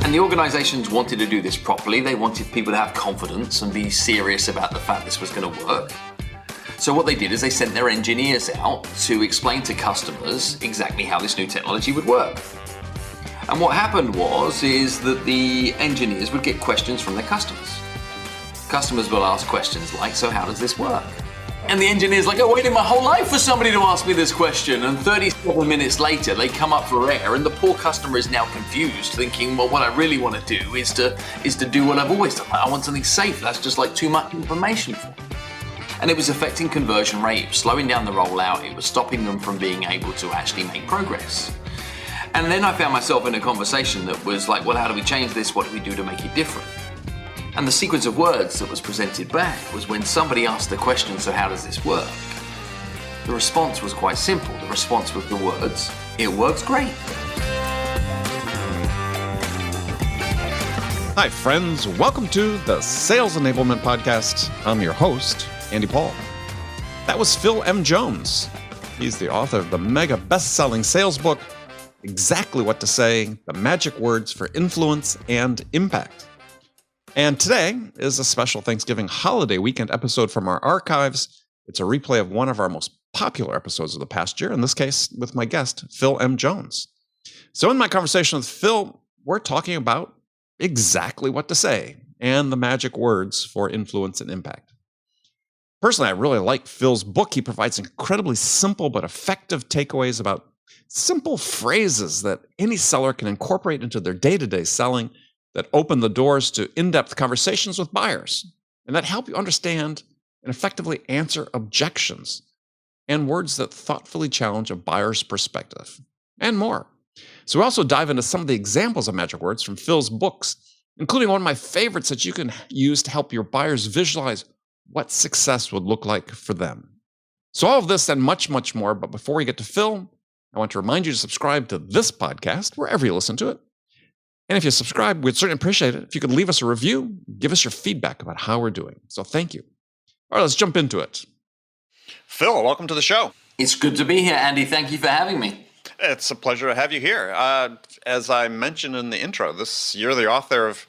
And the organizations wanted to do this properly. They wanted people to have confidence and be serious about the fact this was going to work. So what they did is they sent their engineers out to explain to customers exactly how this new technology would work. And what happened is that the engineers would get questions from their customers. Customers will ask questions like, so how does this work? And the engineer's like, I waited my whole life for somebody to ask me this question. And 37 minutes later, they come up for air, and the poor customer is now confused, thinking, well, what I really want to do is to do what I've always done. I want something safe. That's just like too much information for me. And it was affecting conversion rate, slowing down the rollout. It was stopping them from being able to actually make progress. And then I found myself in a conversation that was like, well, how do we change this? What do we do to make it different? And the sequence of words that was presented back was when somebody asked the question, so how does this work? The response was quite simple. The response was the words, it works great. Hi, friends. Welcome to the Sales Enablement Podcast. I'm your host, Andy Paul. That was Phil M. Jones. He's the author of the mega best-selling sales book, Exactly What to Say, The Magic Words for Influence and Impact. And today is a special Thanksgiving holiday weekend episode from our archives. It's a replay of one of our most popular episodes of the past year, in this case with my guest, Phil M. Jones. So in my conversation with Phil, we're talking about exactly what to say and the magic words for influence and impact. Personally, I really like Phil's book. He provides incredibly simple but effective takeaways about simple phrases that any seller can incorporate into their day-to-day selling that open the doors to in-depth conversations with buyers and that help you understand and effectively answer objections and words that thoughtfully challenge a buyer's perspective and more. So we also dive into some of the examples of magic words from Phil's books, including one of my favorites that you can use to help your buyers visualize what success would look like for them. So all of this and much, much more. But before we get to Phil, I want to remind you to subscribe to this podcast wherever you listen to it. And if you subscribe, we'd certainly appreciate it if you could leave us a review, give us your feedback about how we're doing. So thank you. All right, let's jump into it. Phil, welcome to the show. It's good to be here, Andy. Thank you for having me. It's a pleasure to have you here. As I mentioned in the intro, you're the author of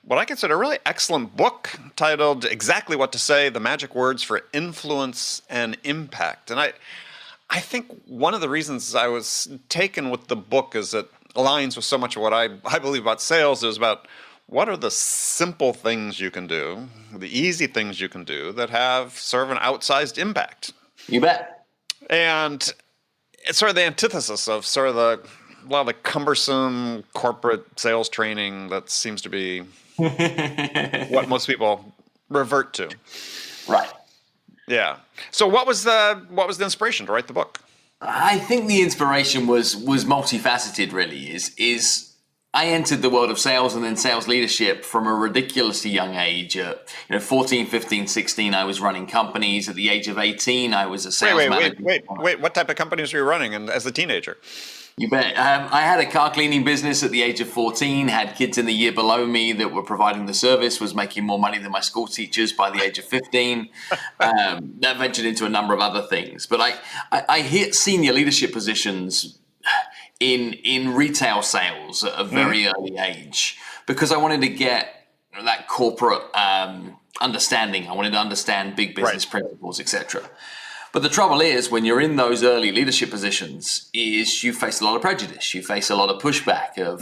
what I consider a really excellent book titled Exactly What to Say, The Magic Words for Influence and Impact. And I think one of the reasons I was taken with the book is it aligns with so much of what I believe about sales is about what are the simple things you can do, the easy things you can do that have sort of an outsized impact. You bet. And it's sort of the antithesis of sort of a lot of the cumbersome corporate sales training that seems to be what most people revert to. Right. Yeah. So what was the inspiration to write the book? I think the inspiration was multifaceted, really. Is I entered the world of sales and then sales leadership from a ridiculously young age. 14, 15, 16, I was running companies. At the age of 18, I was a sales manager. Wait. What type of companies were you running as a teenager? You bet. I had a car cleaning business at the age of 14, had kids in the year below me that were providing the service, was making more money than my school teachers by the age of 15. That ventured into a number of other things. But I hit senior leadership positions in retail sales at a very early age because I wanted to get that corporate understanding. I wanted to understand big business principles, etc. But the trouble is, when you're in those early leadership positions, is you face a lot of prejudice. You face a lot of pushback of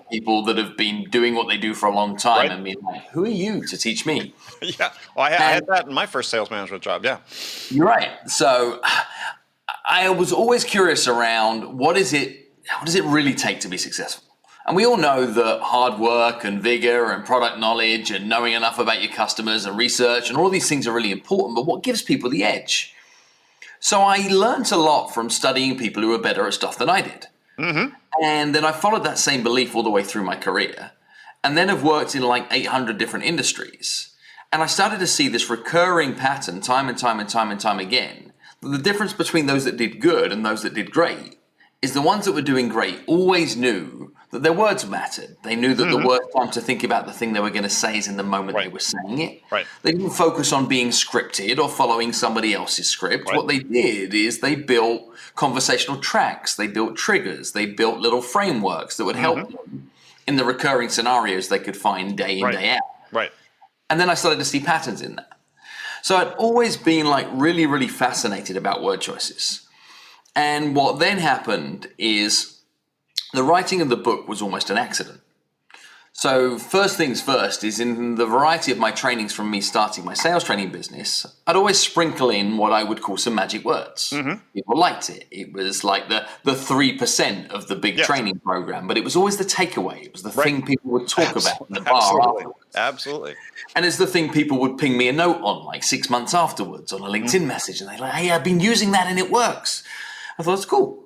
people that have been doing what they do for a long time and being like, who are you to teach me? Yeah, well, I had that in my first sales management job, yeah. You're right. So I was always curious around what does it really take to be successful? And we all know that hard work and vigor and product knowledge and knowing enough about your customers and research and all these things are really important, but what gives people the edge? So I learned a lot from studying people who were better at stuff than I did. And then I followed that same belief all the way through my career. And then I've worked in like 800 different industries. And I started to see this recurring pattern time and time again. The difference between those that did good and those that did great is the ones that were doing great always knew that their words mattered. They knew that the worst time to think about the thing they were going to say is in the moment they were saying it. They didn't focus on being scripted or following somebody else's script. What they did is they built conversational tracks. They built triggers. They built little frameworks that would help them in the recurring scenarios they could find day in, day out. Right. And then I started to see patterns in that. So I'd always been like really, really fascinated about word choices. And what then happened is the writing of the book was almost an accident. So first things first is in the variety of my trainings from me starting my sales training business, I'd always sprinkle in what I would call some magic words. People liked it. It was like the 3% of the big training program, but it was always the takeaway. It was the thing people would talk about in the bar afterwards. Absolutely. And it's the thing people would ping me a note on like 6 months afterwards on a LinkedIn message. And they're like, hey, I've been using that and it works. I thought, it's cool.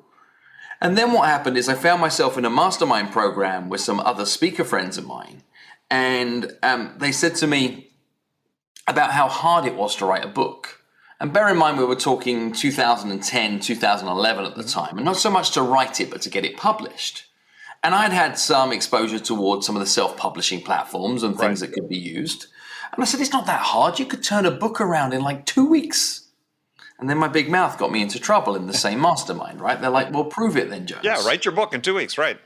And then what happened is I found myself in a mastermind program with some other speaker friends of mine. And they said to me about how hard it was to write a book. And bear in mind, we were talking 2010, 2011 at the time. And not so much to write it, but to get it published. And I'd had some exposure towards some of the self-publishing platforms and things that could be used. And I said, it's not that hard. You could turn a book around in like 2 weeks. And then my big mouth got me into trouble in the same mastermind, right? They're like, well, prove it then, Jones. Yeah, write your book in 2 weeks, right.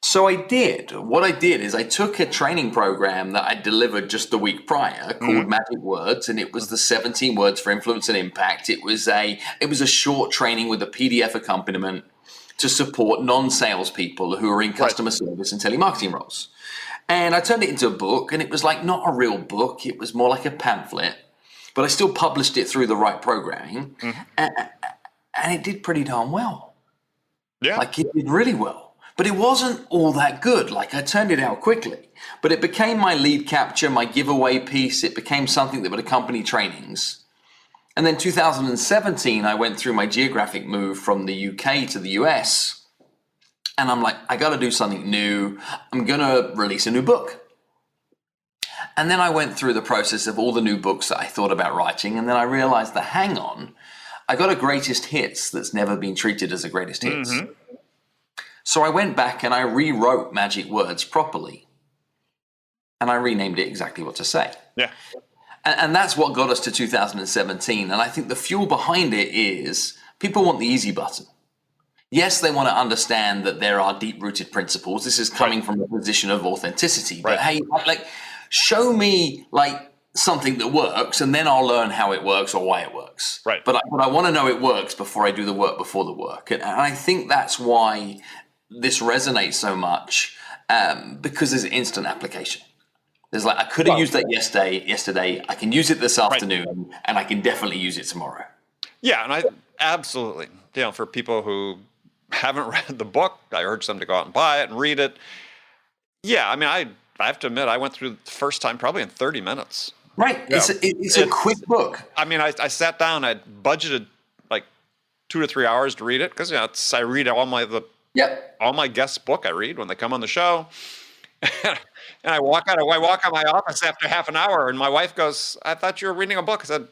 So I did. What I did is I took a training program that I delivered just the week prior called Magic Words, and it was the 17 words for influence and impact. It was a short training with a PDF accompaniment to support non-sales people who are in customer service and telemarketing roles. And I turned it into a book, and it was like not a real book. It was more like a pamphlet. But I still published it through the right programming, and it did pretty darn well. Yeah. Like it did really well. But it wasn't all that good. Like I turned it out quickly. But it became my lead capture, my giveaway piece. It became something that would accompany trainings. And then 2017, I went through my geographic move from the UK to the US. And I'm like, I got to do something new. I'm going to release a new book. And then I went through the process of all the new books that I thought about writing, and then I realized that, hang on, I got a greatest hits that's never been treated as a greatest hits. So I went back and I rewrote Magic Words properly, and I renamed it Exactly What to Say. Yeah. And that's what got us to 2017, and I think the fuel behind it is people want the easy button. Yes, they want to understand that there are deep-rooted principles. This is coming from a position of authenticity, but hey, like, show me like something that works, and then I'll learn how it works or why it works. Right. But I want to know it works before I do the work before the work. And I think that's why this resonates so much, because there's instant application. There's like, I could have used that yesterday. I can use it this afternoon, and I can definitely use it tomorrow. Yeah, and I absolutely, for people who haven't read the book, I urge them to go out and buy it and read it. Yeah, I mean, I have to admit, I went through the first time probably in 30 minutes. Right. It's a quick book. I mean, I sat down, I budgeted like 2 to 3 hours to read it because I read all my guests' book I read when they come on the show. And I walk out of my office after half an hour, and my wife goes, I thought you were reading a book. I said,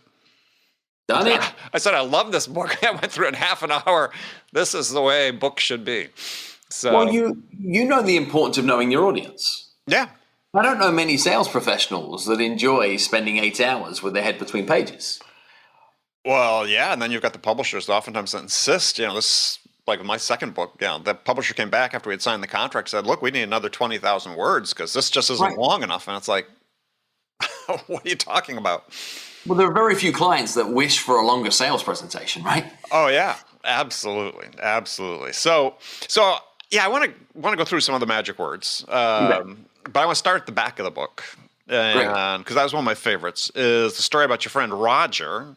done it. I said, I love this book. I went through it in half an hour. This is the way books should be. So, well, you know the importance of knowing your audience. Yeah. I don't know many sales professionals that enjoy spending 8 hours with their head between pages. Well, yeah, and then you've got the publishers oftentimes that insist, this, like my second book, the publisher came back after we had signed the contract, said, look, we need another 20,000 words because this just isn't long enough. And it's like, what are you talking about? Well, there are very few clients that wish for a longer sales presentation, right? Oh, yeah, absolutely. Absolutely. So yeah, I want to go through some of the magic words, but I want to start at the back of the book, and because that was one of my favorites, is the story about your friend Roger,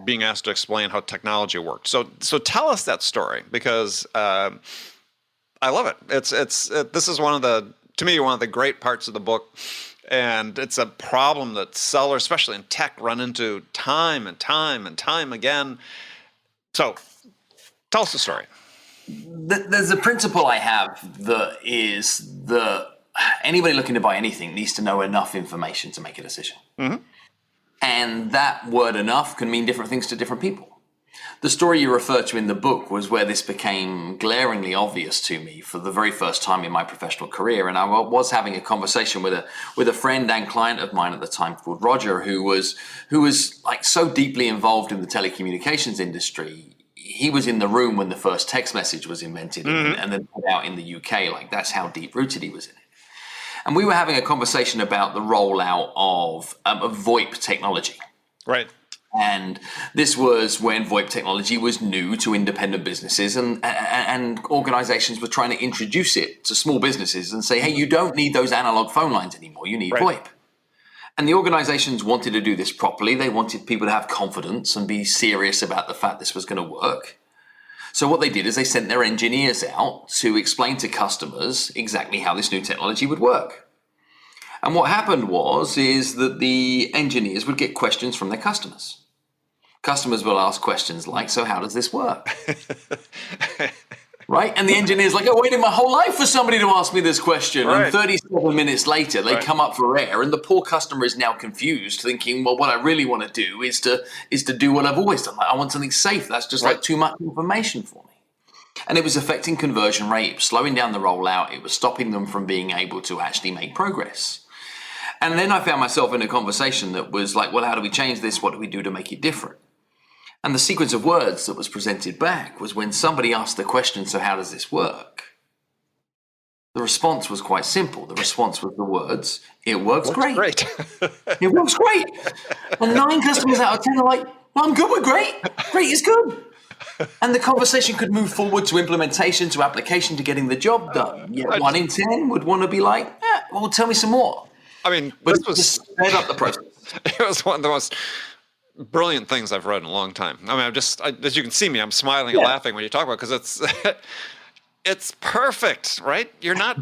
being asked to explain how technology worked. So tell us that story, because I love it. This is to me one of the great parts of the book, and it's a problem that sellers, especially in tech, run into time and time and time again. So tell us the story. There's a principle I have that is that anybody looking to buy anything needs to know enough information to make a decision. And that word enough can mean different things to different people. The story you refer to in the book was where this became glaringly obvious to me for the very first time in my professional career. And I was having a conversation with a friend and client of mine at the time called Roger, who was like so deeply involved in the telecommunications industry. he was in the room when the first text message was invented and then put out in the UK. Like, that's how deep rooted he was in it. And we were having a conversation about the rollout of VoIP technology. Right. And this was when VoIP technology was new to independent businesses, and organizations were trying to introduce it to small businesses and say, hey, you don't need those analog phone lines anymore. You need VoIP. And the organizations wanted to do this properly. They wanted people to have confidence and be serious about the fact this was going to work. So what they did is they sent their engineers out to explain to customers exactly how this new technology would work. And what happened is that the engineers would get questions from their customers. Customers will ask questions like, so how does this work? Right? And the engineer's like, I waited my whole life for somebody to ask me this question. Right. And 37 minutes later, they come up for air, and the poor customer is now confused, thinking, well, what I really want to do is to do what I've always done. Like, I want something safe. That's just like too much information for me. And it was affecting conversion rate, it was slowing down the rollout, it was stopping them from being able to actually make progress. And then I found myself in a conversation that was like, well, how do we change this? What do we do to make it different? And the sequence of words that was presented back was when somebody asked the question, so how does this work? The response was quite simple. The response was the words, it works great. It works great. And 9 customers out of 10 are like, well, I'm good with great. Great is good. And the conversation could move forward to implementation, to application, to getting the job done. Yet 1 in 10 would want to be like, well, tell me some more. I mean, But this it was just sped up the process. it was one of the most brilliant things I've read in a long time. I mean, as you can see me, I'm smiling and laughing when you talk about it, because it's perfect, right? You're not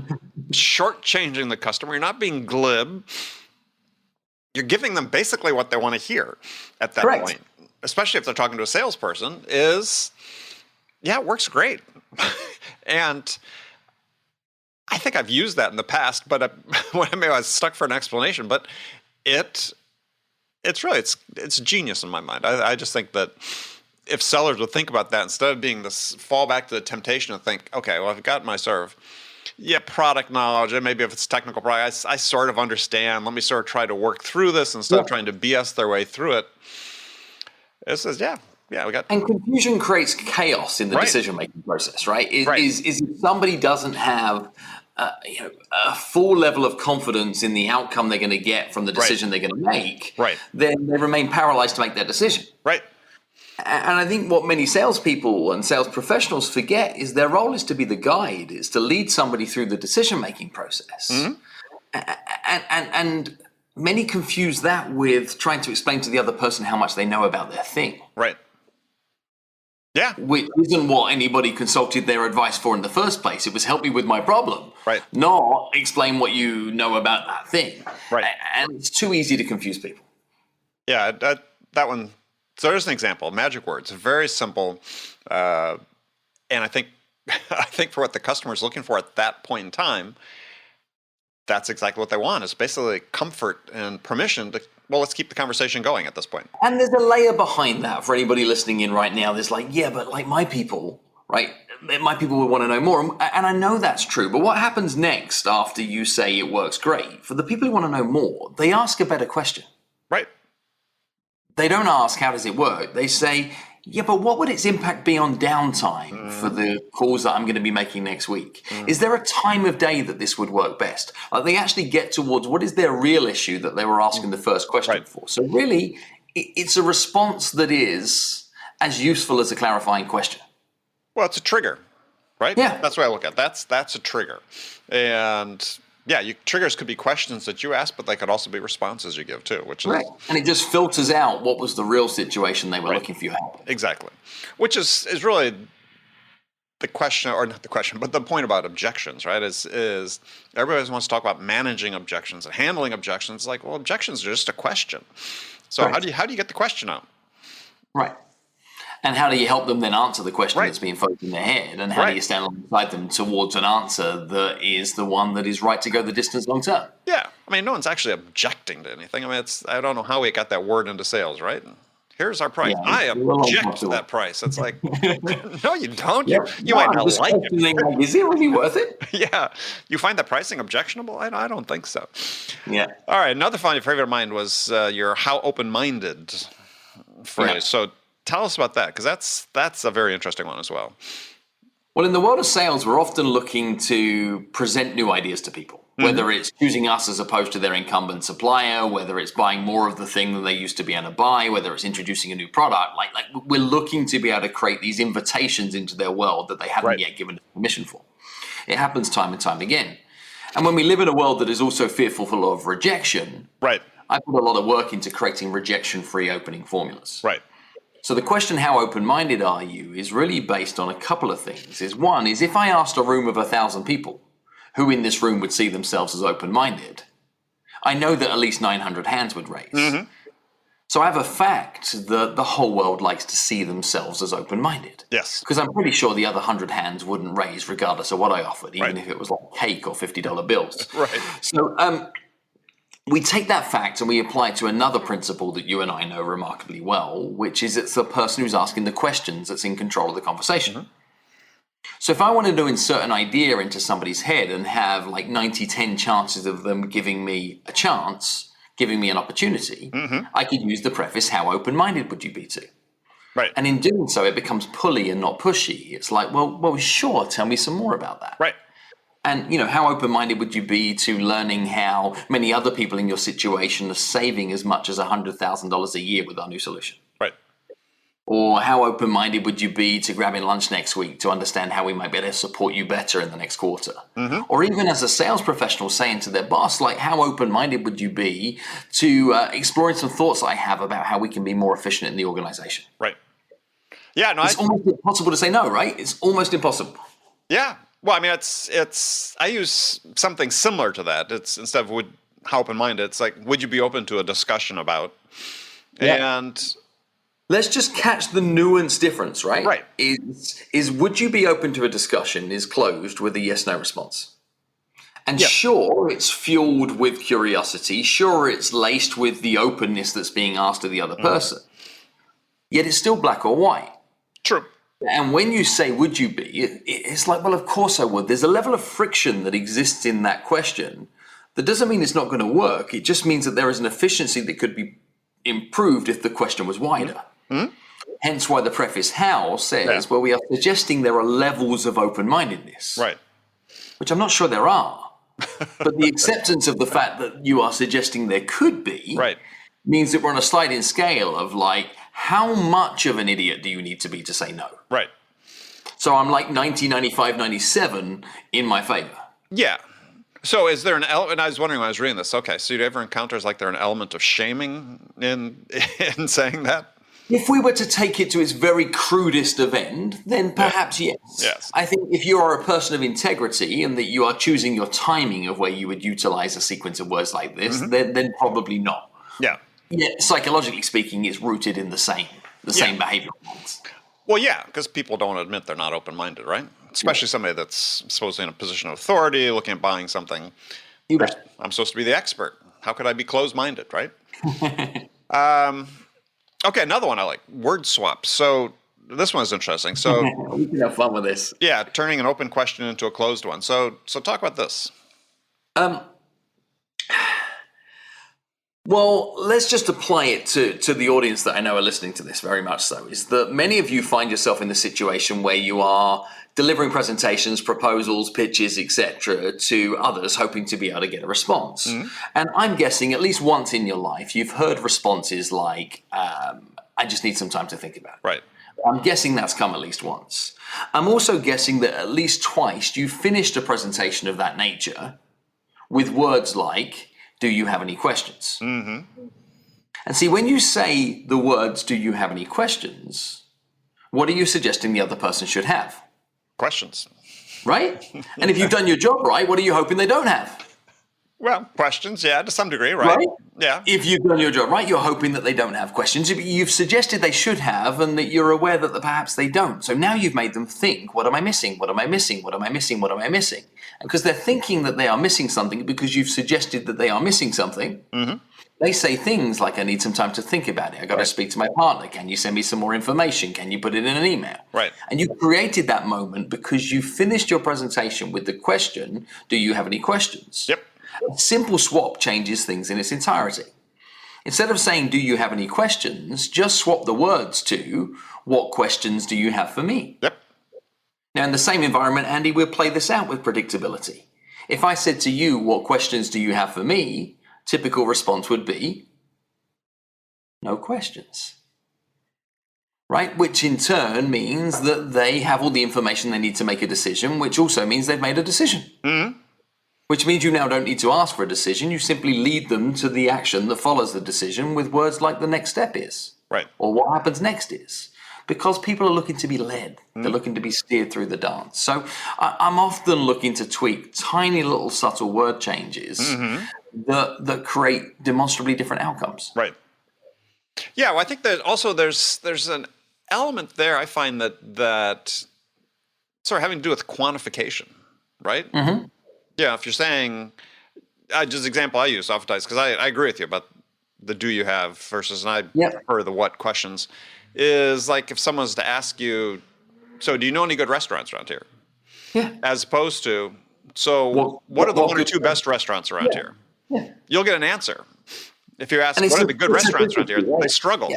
shortchanging the customer. You're not being glib. You're giving them basically what they want to hear at that point, especially if they're talking to a salesperson, is, yeah, it works great. And I think I've used that in the past, but maybe I was stuck for an explanation, but it's genius in my mind. I just think that if sellers would think about that, instead of being this fall back to the temptation to think, okay, well, I've got my product knowledge, and maybe if it's technical product, I sort of understand. Let me sort of try to work through this instead of trying to BS their way through it. It says, we got. And confusion creates chaos in the decision-making process, right? Is if somebody doesn't have a full level of confidence in the outcome they're going to get from the decision they're going to make, then they remain paralyzed to make that decision. Right. And I think what many salespeople and sales professionals forget is their role is to be the guide, is to lead somebody through the decision-making process. And many confuse that with trying to explain to the other person how much they know about their thing. Right. Yeah. Which isn't what anybody consulted their advice for in the first place. It was help me with my problem. Right. Not explain what you know about that thing. Right. And it's too easy to confuse people. Yeah, that one. So there's an example, magic words, very simple. And I think for what the customer is looking for at that point in time, that's exactly what they want. It's basically comfort and permission to, well, let's keep the conversation going at this point. And there's a layer behind that for anybody listening in right now. There's like, yeah, but like my people, right? My people would want to know more. And I know that's true. But what happens next after you say it works great? For the people who want to know more, they ask a better question. Right. They don't ask, how does it work? They say, yeah, but what would its impact be on downtime for the calls that I'm going to be making next week? Is there a time of day that this would work best? Like, they actually get towards what is their real issue that they were asking the first question for. So really, it's a response that is as useful as a clarifying question. Well, it's a trigger, right? Yeah. That's what I look at. That's a trigger. And yeah, triggers could be questions that you ask, but they could also be responses you give too, which is and it just filters out what was the real situation they were looking for you help. Exactly, which is really the question, or not the question, but the point about objections, right? Is everybody wants to talk about managing objections and handling objections. Like, well, objections are just a question. So how do you get the question out? Right. And how do you help them then answer the question that's being posed in their head? And how do you stand alongside them towards an answer that is the one that is right to go the distance long term? Yeah. I mean, no one's actually objecting to anything. I mean, I don't know how we got that word into sales, right? Here's our price. Yeah, I object to that price. It's like, no, you don't. You might not like it. Is it really worth it? Yeah. You find that pricing objectionable? I don't think so. Yeah. All right. Another favorite of mine was your how open-minded phrase. So Tell us about that, because that's a very interesting one as well. Well, in the world of sales, we're often looking to present new ideas to people, whether it's choosing us as opposed to their incumbent supplier, whether it's buying more of the thing than they used to be able to buy, whether it's introducing a new product. Like we're looking to be able to create these invitations into their world that they haven't yet given permission for. It happens time and time again. And when we live in a world that is also fearful full of rejection, I put a lot of work into creating rejection-free opening formulas. So the question, how open-minded are you, is really based on a couple of things. One is, if I asked a room of 1,000 people who in this room would see themselves as open-minded, I know that at least 900 hands would raise. So I have a fact that the whole world likes to see themselves as open-minded. Yes. Because I'm pretty sure the other 100 hands wouldn't raise regardless of what I offered, even if it was like cake or $50 bills. So we take that fact and we apply it to another principle that you and I know remarkably well, which is it's the person who's asking the questions that's in control of the conversation. So if I wanted to insert an idea into somebody's head and have like 90-10 chances of them giving me a chance, giving me an opportunity, I could use the preface, how open-minded would you be to? And in doing so, it becomes pulley and not pushy. It's like, well, sure, tell me some more about that. And, how open-minded would you be to learning how many other people in your situation are saving as much as $100,000 a year with our new solution? Or how open-minded would you be to grabbing lunch next week to understand how we might be able to support you better in the next quarter? Or even as a sales professional saying to their boss, like, how open-minded would you be to exploring some thoughts I have about how we can be more efficient in the organization? Yeah, no, it's almost impossible to say no, right? It's almost impossible. Yeah. Well, I mean, I use something similar to that. It's instead of how open-minded, it's like, would you be open to a discussion about? And let's just catch the nuance difference, right? Is would you be open to a discussion is closed with a yes/no response. And sure, it's fueled with curiosity. Sure, it's laced with the openness that's being asked of the other person. Yet it's still black or white. True. And when you say, would you be, it's like, well, of course I would. There's a level of friction that exists in that question. That doesn't mean it's not going to work. It just means that there is an efficiency that could be improved if the question was wider. Hence why the preface how says, well, we are suggesting there are levels of open-mindedness. Which I'm not sure there are. But the acceptance of the fact that you are suggesting there could be means that we're on a sliding scale of like, how much of an idiot do you need to be to say no? So I'm like 90, 95, 97 in my favor. Yeah. So is there an element, and I was wondering when I was reading this, okay, so you ever encounter like there an element of shaming in saying that? If we were to take it to its very crudest of end, then perhaps yes. I think if you are a person of integrity and that you are choosing your timing of where you would utilize a sequence of words like this, then probably not. Yet, psychologically speaking, it's rooted in the same behavioral patterns. Well, yeah, because people don't admit they're not open-minded, right? Especially somebody that's supposedly in a position of authority, looking at buying something. I'm supposed to be the expert. How could I be closed-minded, right? Okay, another one I like, word swaps. So this one is interesting. So we can have fun with this. Yeah, turning an open question into a closed one. So talk about this. Well, let's just apply it to the audience that I know are listening to this very much so, is that many of you find yourself in the situation where you are delivering presentations, proposals, pitches, etc. to others, hoping to be able to get a response. And I'm guessing at least once in your life, you've heard responses like, I just need some time to think about it. I'm guessing that's come at least once. I'm also guessing that at least twice you finished a presentation of that nature with words like, do you have any questions? And see, when you say the words, do you have any questions, what are you suggesting the other person should have? Questions. Right? And if you've done your job right, what are you hoping they don't have? Well, questions, yeah, to some degree, right? Yeah. If you've done your job right, you're hoping that they don't have questions. You've suggested they should have, and that you're aware that perhaps they don't. So now you've made them think, what am I missing? What am I missing? What am I missing? What am I missing? And because they're thinking that they are missing something because you've suggested that they are missing something, they say things like, I need some time to think about it. I got to speak to my partner. Can you send me some more information? Can you put it in an email? And you created that moment because you finished your presentation with the question, do you have any questions? A simple swap changes things in its entirety. Instead of saying, do you have any questions, just swap the words to, what questions do you have for me? Yep. Now, in the same environment, Andy, we'll play this out with predictability. If I said to you, what questions do you have for me? Typical response would be, no questions. Right? Which in turn means that they have all the information they need to make a decision, which also means they've made a decision. Mm-hmm. Which means you now don't need to ask for a decision. You simply lead them to the action that follows the decision with words like the next step is. Right. Or what happens next is. Because people are looking to be led. They're looking to be steered through the dance. So I'm often looking to tweak tiny little subtle word changes that create demonstrably different outcomes. Right. Yeah, well, I think that also there's an element there I find that sort of having to do with quantification, right? Mm-hmm. Yeah, if you're saying, just the example I use oftentimes, because I agree with you about the do you have versus, and I prefer the what questions, is like if someone's to ask you, so do you know any good restaurants around here? Yeah. As opposed to, so what are the one or two best restaurants around here? Yeah. You'll get an answer. If you ask, what are the good restaurants around here? They struggle. Yeah.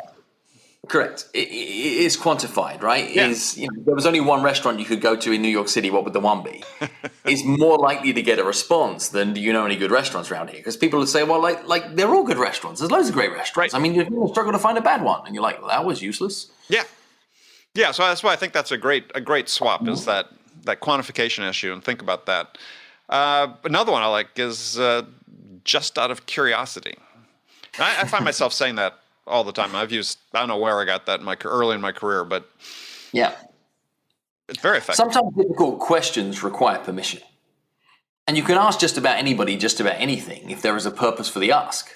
Correct. It is quantified, right? Yeah. There was only one restaurant you could go to in New York City. What would the one be? It's more likely to get a response than do you know any good restaurants around here? Because people would say, well, like they're all good restaurants. There's loads of great restaurants. Right. I mean, you struggle to find a bad one, and you're like, well, that was useless. Yeah. Yeah. So that's why I think that's a great swap is that quantification issue, and think about that. Another one I like is just out of curiosity. I find myself saying that all the time. I don't know where I got that early in my career, but yeah, it's very effective. Sometimes difficult questions require permission. And you can ask just about anybody, just about anything, if there is a purpose for the ask.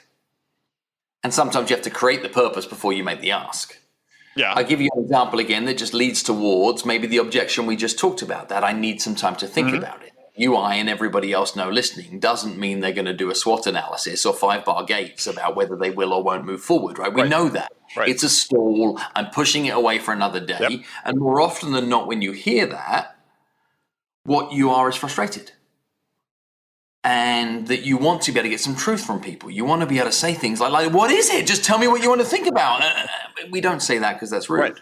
And sometimes you have to create the purpose before you make the ask. Yeah. I'll give you an example again that just leads towards maybe the objection we just talked about, that I need some time to think about it. You, I, and everybody else know listening doesn't mean they're going to do a SWOT analysis or 5-bar gates about whether they will or won't move forward, right? We know that. Right. It's a stall. I'm pushing it away for another day. Yep. And more often than not, when you hear that, what you are is frustrated. And that you want to be able to get some truth from people. You want to be able to say things like what is it? Just tell me what you want to think about. We don't say that because that's rude. Right.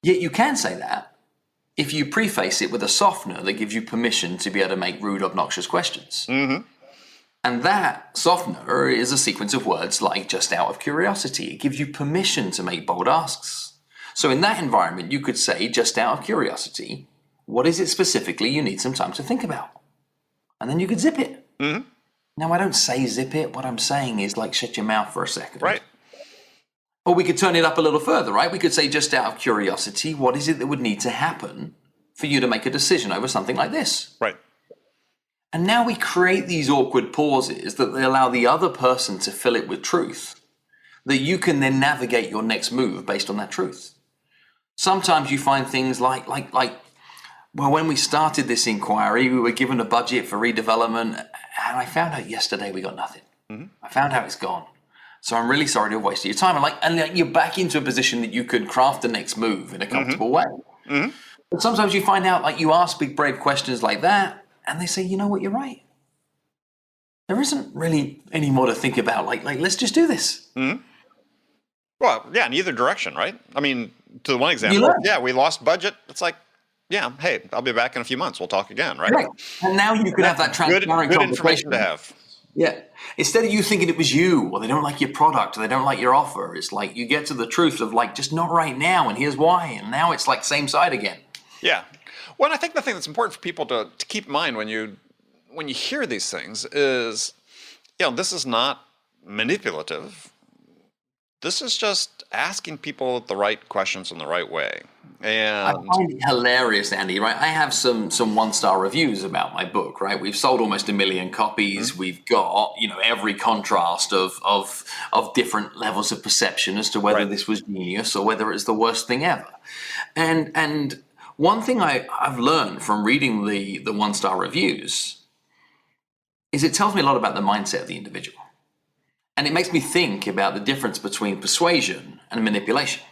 Yet you can say that if you preface it with a softener that gives you permission to be able to make rude, obnoxious questions. Mm-hmm. And that softener is a sequence of words like just out of curiosity. It gives you permission to make bold asks. So in that environment, you could say, just out of curiosity, what is it specifically you need some time to think about? And then you could zip it. Mm-hmm. Now, I don't say zip it. What I'm saying is like shut your mouth for a second. Right. Or we could turn it up a little further, right? We could say, just out of curiosity, what is it that would need to happen for you to make a decision over something like this? Right. And now we create these awkward pauses that they allow the other person to fill it with truth, that you can then navigate your next move based on that truth. Sometimes you find things like, well, when we started this inquiry, we were given a budget for redevelopment, and I found out yesterday we got nothing. Mm-hmm. I found out it's gone. So I'm really sorry to have wasted your time. And you're back into a position that you could craft the next move in a comfortable way. Mm-hmm. But sometimes you find out, you ask big, brave questions like that, and they say, you know what, you're right. There isn't really any more to think about. Let's just do this. Mm-hmm. Well, yeah, in either direction, right? I mean, to the one example, we lost budget. It's like, yeah, hey, I'll be back in a few months. We'll talk again, right? And now you can have that transparent good information to have. Yeah. Instead of you thinking it was you, or they don't like your product, or they don't like your offer, it's like you get to the truth of just not right now, and here's why. And now it's like same side again. Yeah. Well, and I think the thing that's important for people to keep in mind when you hear these things is, this is not manipulative. This is just asking people the right questions in the right way. And I find it hilarious, Andy, right? I have some 1-star reviews about my book, right? We've sold almost 1 million copies. Mm-hmm. We've got, every contrast of different levels of perception as to whether this was genius or whether it's the worst thing ever. And one thing I've learned from reading the 1-star reviews is it tells me a lot about the mindset of the individual. And it makes me think about the difference between persuasion and manipulation.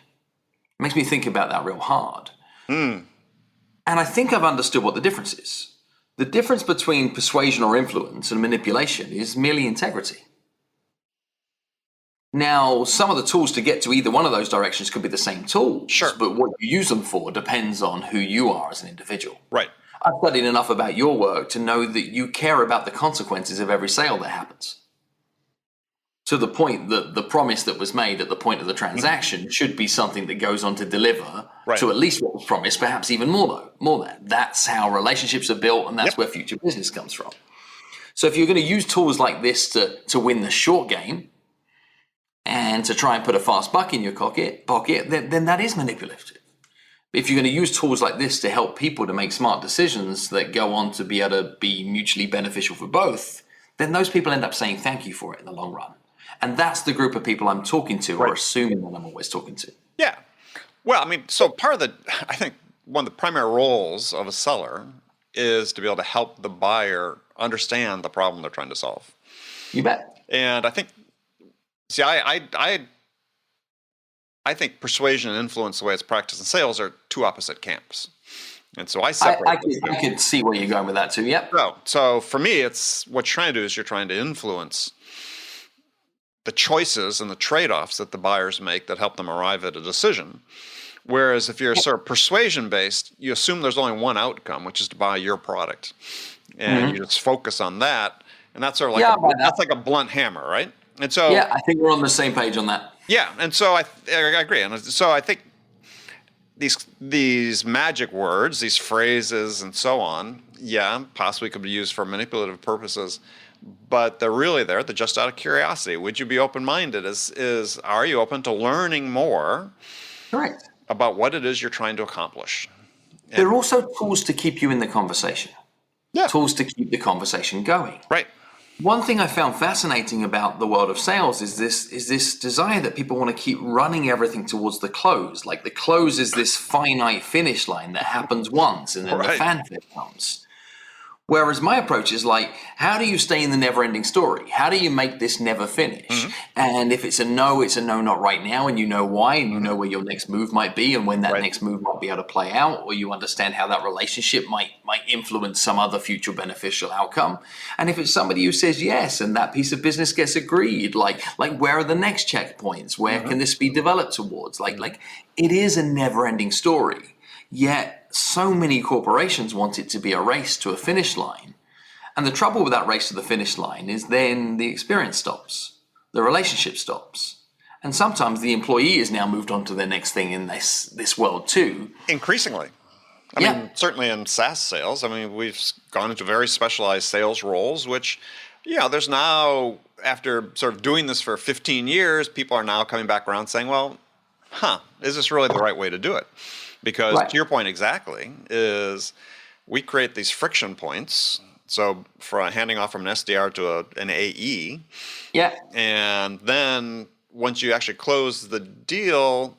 It makes me think about that real hard. Mm. And I think I've understood what the difference is. The difference between persuasion or influence and manipulation is merely integrity. Now, some of the tools to get to either one of those directions could be the same tools, Sure. but what you use them for depends on who you are as an individual. Right. I've studied enough about your work to know that you care about the consequences of every sale that happens. To the point that the promise that was made at the point of the transaction should be something that goes on to deliver to at least what was promised, perhaps even more than. That's how relationships are built, and that's where future business comes from. So if you're going to use tools like this to win the short game and to try and put a fast buck in your pocket, then that is manipulative. If you're going to use tools like this to help people to make smart decisions that go on to be able to be mutually beneficial for both, then those people end up saying thank you for it in the long run. And that's the group of people I'm talking to, or assuming that I'm always talking to. Yeah. Well, I mean, so I think one of the primary roles of a seller is to be able to help the buyer understand the problem they're trying to solve. You bet. And I think, see, I think persuasion and influence, the way it's practiced in sales, are two opposite camps. And so I separate. I could see where you're going with that too. Yep. So for me, it's what you're trying to do is you're trying to influence the choices and the trade-offs that the buyers make that help them arrive at a decision. Whereas if you're sort of persuasion-based, you assume there's only one outcome, which is to buy your product. And you just focus on that. And that's sort of like that's like a blunt hammer, right? And so I think we're on the same page on that. Yeah, and so I agree. And so I think these magic words, these phrases and so on, possibly could be used for manipulative purposes. But they're really there. They're just out of curiosity. Would you be open-minded? Are you open to learning more about what it is you're trying to accomplish? They're also tools to keep you in the conversation. Yeah. Tools to keep the conversation going. Right. One thing I found fascinating about the world of sales is this desire that people want to keep running everything towards the close. Like the close is this finite finish line that happens once and then the fanfare comes. Whereas my approach is like, how do you stay in the never-ending story? How do you make this never finish? And if it's a no, not right now, and you know why, and you know where your next move might be, and when that next move might be able to play out, or you understand how that relationship might influence some other future beneficial outcome. And if it's somebody who says yes, and that piece of business gets agreed, like where are the next checkpoints? Where can this be developed towards? Like it is a never-ending story. Yet so many corporations want it to be a race to a finish line. And the trouble with that race to the finish line is then the experience stops. The relationship stops. And sometimes the employee is now moved on to their next thing in this world too. Increasingly. I mean, certainly in SaaS sales, I mean, we've gone into very specialized sales roles, which, there's now, after sort of doing this for 15 years, people are now coming back around saying, well, is this really the right way to do it? Because to your point exactly is we create these friction points. So for handing off from an SDR to an AE. Yeah. And then once you actually close the deal,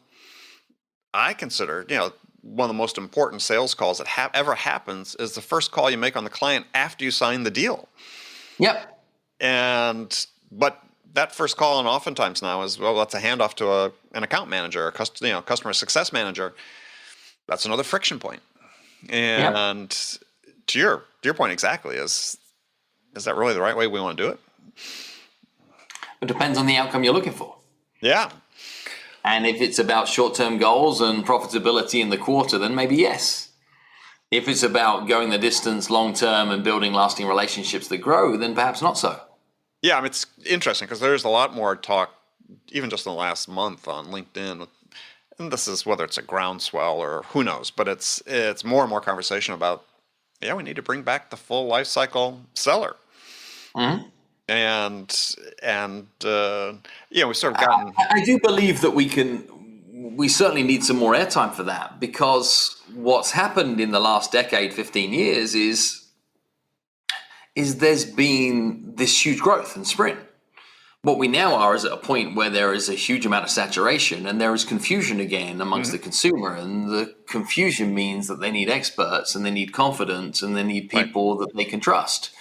I consider, one of the most important sales calls that ever happens is the first call you make on the client after you sign the deal. Yep. But that first call, and oftentimes now is, that's a handoff to an account manager, a customer success manager. That's another friction point. And to your point exactly, is that really the right way we want to do it? It depends on the outcome you're looking for. Yeah. And if it's about short-term goals and profitability in the quarter, then maybe yes. If it's about going the distance long-term and building lasting relationships that grow, then perhaps not so. Yeah, I mean, it's interesting because there's a lot more talk, even just in the last month on LinkedIn. And this is whether it's a groundswell or who knows, but it's more and more conversation about, we need to bring back the full life cycle seller. Mm-hmm. And we've sort of gotten. I do believe that we certainly need some more airtime for that, because what's happened in the last decade, 15 years is there's been this huge growth and sprint. What we now are is at a point where there is a huge amount of saturation and there is confusion again amongst the consumer. And the confusion means that they need experts and they need confidence and they need people that they can trust.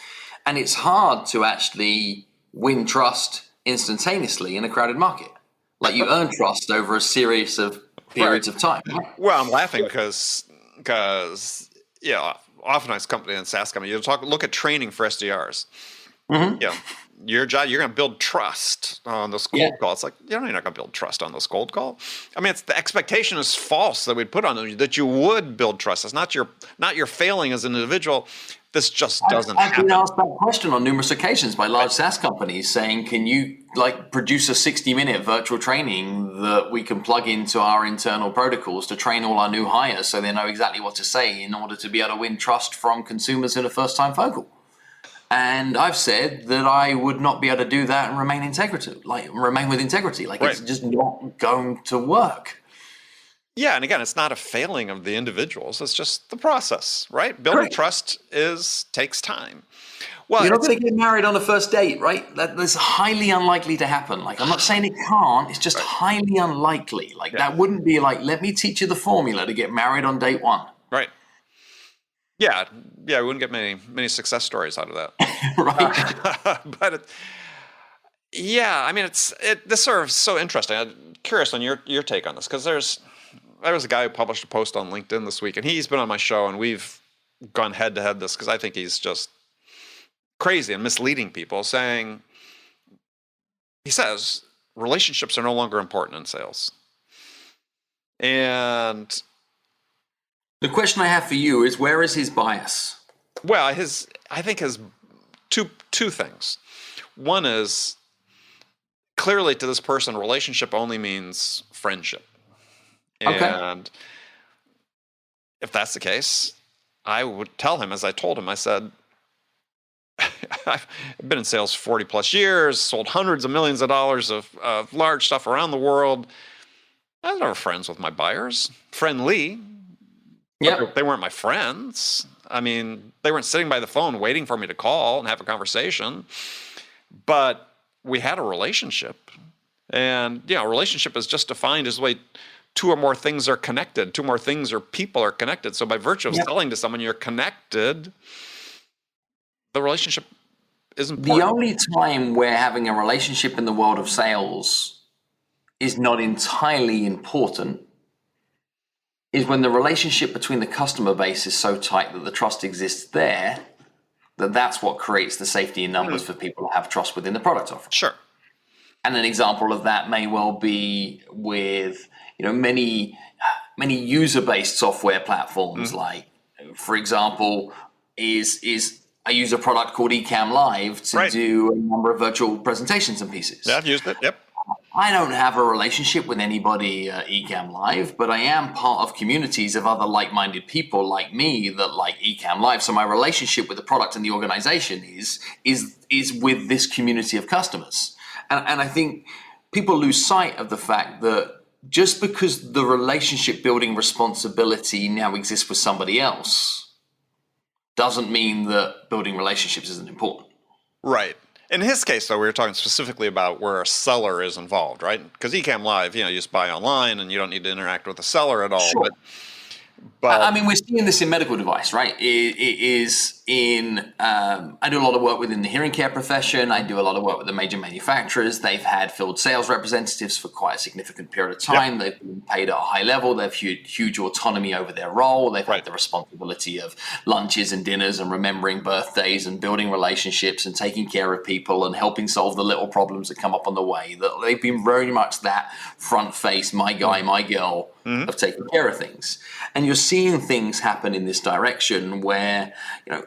And it's hard to actually win trust instantaneously in a crowded market. Like you earn trust over a series of periods of time. Well, I'm laughing because oftentimes company and SaaS company, look at training for SDRs. your job, you're going to build trust on this cold call. It's like, you're not going to build trust on this cold call. I mean, the expectation is false that we'd put on you that you would build trust. It's not your failing as an individual. This just doesn't happen. I've been asked that question on numerous occasions by large SaaS companies saying, can you produce a 60-minute virtual training that we can plug into our internal protocols to train all our new hires so they know exactly what to say in order to be able to win trust from consumers in a first-time phone call? And I've said that I would not be able to do that and remain with integrity. It's just not going to work. Yeah, and again, it's not a failing of the individuals. It's just the process, right? Building trust takes time. Well, you're not going to get married on a first date, right? That's highly unlikely to happen. I'm not saying it can't. It's just highly unlikely. That wouldn't be let me teach you the formula to get married on date one. Right. Yeah. We wouldn't get many success stories out of that. Right. But I mean, this sort of so interesting. I'm curious on your take on this, because there was a guy who published a post on LinkedIn this week, and he's been on my show, and we've gone head to head this because I think he's just crazy and misleading people, he says relationships are no longer important in sales. And the question I have for you is, where is his bias? Well, I think his two things. One is, clearly to this person, relationship only means friendship. And if that's the case, I would tell him, as I told him, I said, I've been in sales 40 plus years, sold hundreds of millions of dollars of large stuff around the world. I was never friends with my buyers. Friendly. Yeah. They weren't my friends. I mean, they weren't sitting by the phone waiting for me to call and have a conversation. But we had a relationship. And, a relationship is just defined as the way two or more things are connected. Two more things or people are connected. So by virtue of selling to someone, you're connected. The relationship is important. The only time where having a relationship in the world of sales is not entirely important is when the relationship between the customer base is so tight that the trust exists there, that's what creates the safety in numbers for people to have trust within the product offering. Sure. And an example of that may well be with many user-based software platforms. For example, I use a product called Ecamm Live to do a number of virtual presentations and pieces. Yeah, I've used it. Yep. I don't have a relationship with anybody at Ecamm Live, but I am part of communities of other like-minded people like me that like Ecamm Live. So my relationship with the product and the organization is with this community of customers. And I think people lose sight of the fact that just because the relationship building responsibility now exists with somebody else doesn't mean that building relationships isn't important. Right. In his case, though, we were talking specifically about where a seller is involved, right? Because Ecamm Live, you just buy online and you don't need to interact with the seller at all. Sure. But I mean, we're seeing this in medical device, right? It is in, I do a lot of work within the hearing care profession. I do a lot of work with the major manufacturers. They've had field sales representatives for quite a significant period of time. Yep. They've been paid at a high level. They've huge autonomy over their role. They've had the responsibility of lunches and dinners and remembering birthdays and building relationships and taking care of people and helping solve the little problems that come up on the way. They've been very much that front face, my guy, my girl, of taking care of things. And you're seeing things happen in this direction where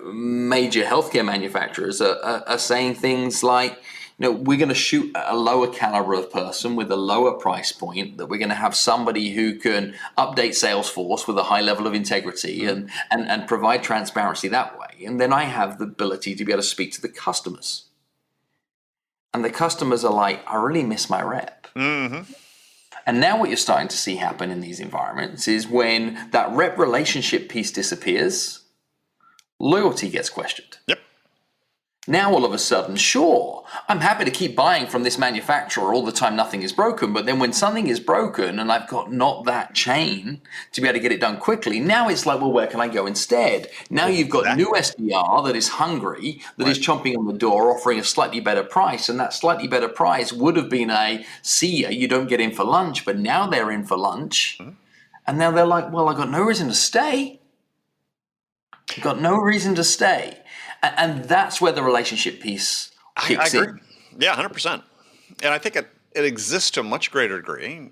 major healthcare manufacturers are saying things like, we're going to shoot a lower caliber of person with a lower price point, that we're going to have somebody who can update Salesforce with a high level of integrity and provide transparency that way. And then I have the ability to be able to speak to the customers. And the customers are like, I really miss my rep. Mm-hmm. And now what you're starting to see happen in these environments is when that rep relationship piece disappears, loyalty gets questioned. Yep. Now all of a sudden, sure, I'm happy to keep buying from this manufacturer all the time, nothing is broken. But then when something is broken and I've got not that chain to be able to get it done quickly, now it's like, well, where can I go instead? Now you've got new SDR that is hungry, that is chomping on the door, offering a slightly better price. And that slightly better price would have been see ya, you don't get in for lunch. But now they're in for lunch. Mm-hmm. And now they're like, well, I got no reason to stay. And that's where the relationship piece I kicks agree. in. Yeah, 100%. And I think it exists to a much greater degree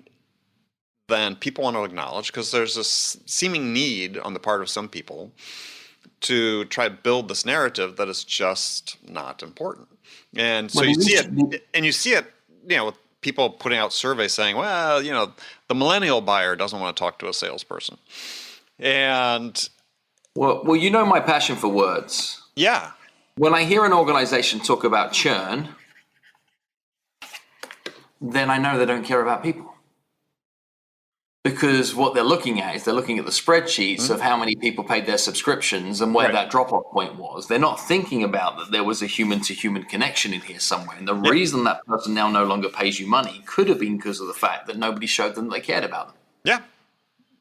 than people want to acknowledge, because there's this seeming need on the part of some people to try to build this narrative that is just not important. And so Well, you see it, with people putting out surveys saying, well, the millennial buyer doesn't want to talk to a salesperson. And well, my passion for words. yeah, When I hear an organization talk about churn, then I know they don't care about people. Because what they're looking at is they're looking at the spreadsheets of how many people paid their subscriptions and where that drop-off point was. They're not thinking about that there was a human-to-human connection in here somewhere. And the reason that person now no longer pays you money could have been because of the fact that nobody showed them they cared about them. Yeah,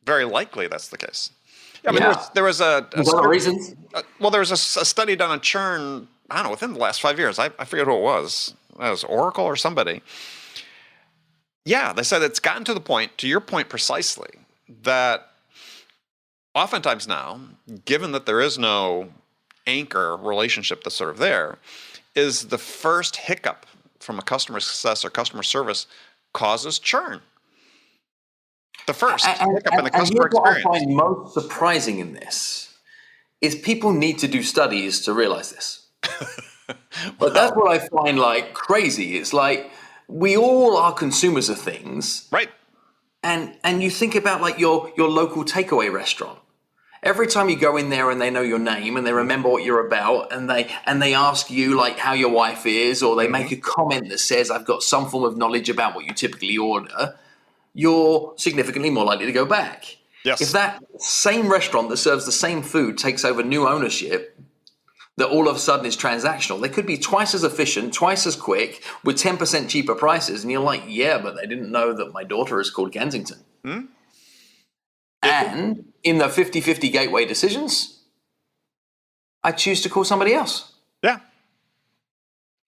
very likely that's the case. Yeah, I mean, there was a reasons. There was a study done on churn, I don't know, within the last 5 years. I forget who it was. It was Oracle or somebody. Yeah, they said it's gotten to the point, to your point precisely, that oftentimes now, given that there is no anchor relationship that's sort of there, is the first hiccup from a customer success or customer service causes churn. The first hiccup in the customer experience. What I find most surprising in this is people need to do studies to realize this. But that's what I find like crazy. It's like we all are consumers of things. Right. And you think about like your local takeaway restaurant. Every time you go in there and they know your name and they remember what you're about and they ask you like how your wife is, or they make a comment that says, I've got some form of knowledge about what you typically order, you're significantly more likely to go back. Yes. If that same restaurant that serves the same food takes over new ownership, that all of a sudden is transactional, they could be twice as efficient, twice as quick, with 10% cheaper prices. And you're like, yeah, but they didn't know that my daughter is called Kensington. And in the 50-50 gateway decisions, I choose to call somebody else. Yeah.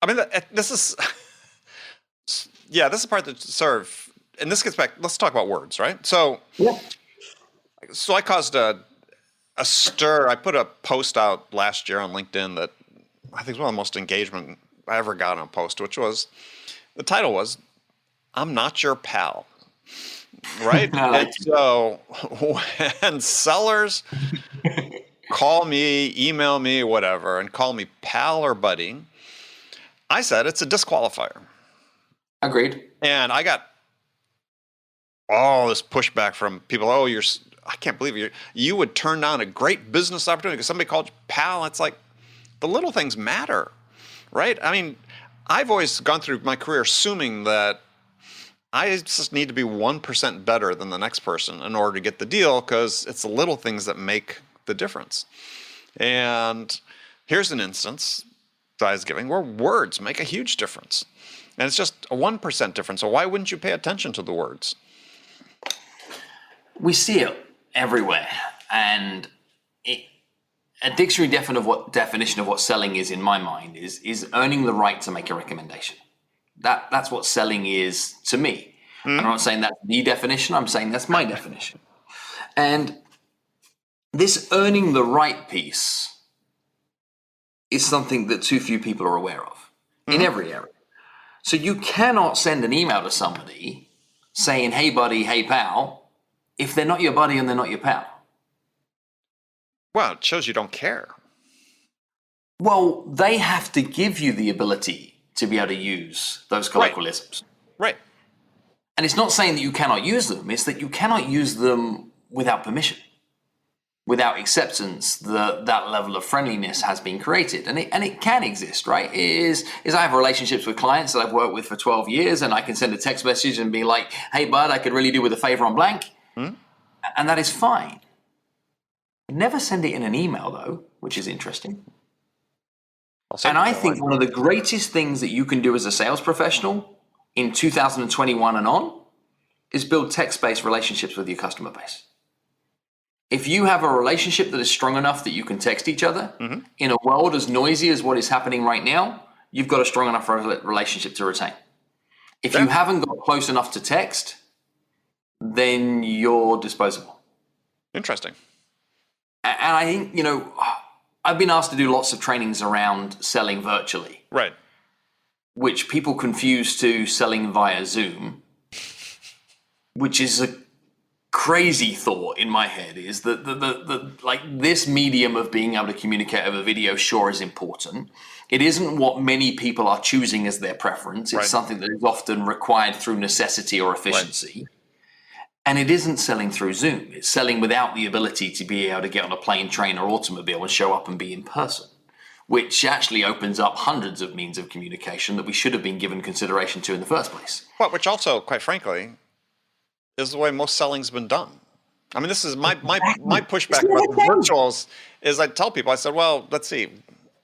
I mean, this is, this is the part that sort of, and this gets back, let's talk about words, right? So, so I caused a stir. I put a post out last year on LinkedIn that I think was one of the most engagement I ever got on a post, which was, the title was, I'm Not Your Pal. Right? And so when sellers call me, email me, whatever, and call me pal or buddy, I said it's a disqualifier. Agreed. And I got all this pushback from people. Oh, I can't believe you would turn down a great business opportunity because somebody called you pal. It's like the little things matter, right? I mean, I've always gone through my career assuming that I just need to be 1% better than the next person in order to get the deal, because it's the little things that make the difference. And here's an instance that I was giving where words make a huge difference. And it's just a 1% difference. So why wouldn't you pay attention to the words? We see it everywhere. And a dictionary definition of what selling is, in my mind, is earning the right to make a recommendation. That's what selling is to me. I'm not saying that's the definition. I'm saying that's my definition. And this earning the right piece is something that too few people are aware of in every area. So you cannot send an email to somebody saying, hey, buddy, hey, pal, if they're not your buddy and they're not your pal. Well, it shows you don't care. Well, they have to give you the ability to be able to use those colloquialisms. Right. And it's not saying that you cannot use them, it's that you cannot use them without permission, without acceptance that that level of friendliness has been created. And it can exist, right? It is I have relationships with clients that I've worked with for 12 years, and I can send a text message and be like, hey, bud, I could really do with a favor on blank. And that is fine. Never send it in an email, though, which is interesting. And I think one of the greatest things that you can do as a sales professional in 2021 and on is build text-based relationships with your customer base. If you have a relationship that is strong enough that you can text each other in a world as noisy as what is happening right now, you've got a strong enough relationship to retain. If you haven't got close enough to text, then you're disposable. Interesting. And I think, I've been asked to do lots of trainings around selling virtually. Right. which people confuse to selling via Zoom, which is a crazy thought in my head, is that the like this medium of being able to communicate over video sure is important. It isn't what many people are choosing as their preference. It's something that is often required through necessity or efficiency. And it isn't selling through Zoom. It's selling without the ability to be able to get on a plane, train, or automobile and show up and be in person, which actually opens up hundreds of means of communication that we should have been given consideration to in the first place. Well, which also, quite frankly, is the way most selling's been done. I mean, this is my pushback about the virtuals is I tell people, I said, well, let's see.